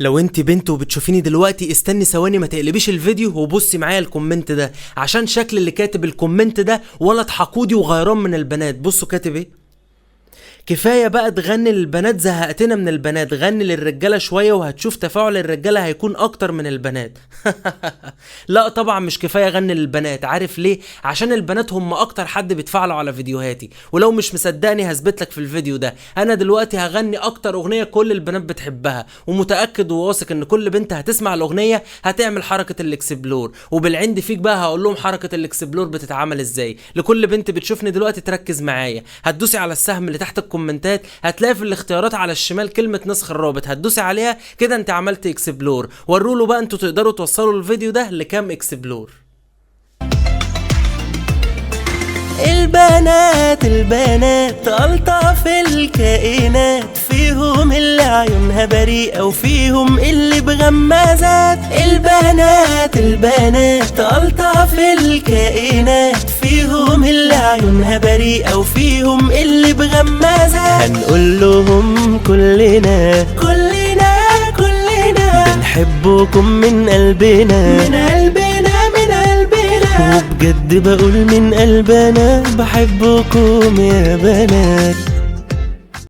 لو انت بنت وبتشوفيني دلوقتي استني ثواني ما تقلبيش الفيديو وبصي معايا الكومنت ده، عشان شكل اللي كاتب الكومنت ده ولد حقودي وغيران من البنات. بصوا كاتب ايه: كفايه بقى تغني للبنات، زهقتنا من البنات، غني للرجاله شويه وهتشوف تفاعل الرجاله هيكون اكتر من البنات. لا طبعا مش كفايه غني للبنات. عارف ليه؟ عشان البنات هم اكتر حد بيتفاعلوا على فيديوهاتي، ولو مش مصدقني هثبت لك في الفيديو ده. انا دلوقتي هغني اكتر اغنيه كل البنات بتحبها، ومتاكد وواثق ان كل بنت هتسمع الاغنيه هتعمل حركه الاكسبلور، وبالعند فيك بقى هقول لهم حركه الاكسبلور بتتعمل ازاي. لكل بنت بتشوفني دلوقتي تركز معايا، هتدوسي على السهم اللي تحت الكومنتات، هتلاقي في الاختيارات على الشمال كلمه نسخ الرابط، هتدوسي عليها كده انت عملت اكسبلور. وروله بقى انتوا تقدروا توصلوا الفيديو ده لكام اكسبلور. البنات ألطف الكائنات، فيهم اللي عيونها بريئة وفيهم اللي بغمازات. البنات ألطف الكائنات، فيهم اللي عيونها بريئة وفيهم اللي بغمازات. هنقول لهم كلنا بنحبكم من قلبنا، وبجد بقول من قلبنا بحبكم يا بنات.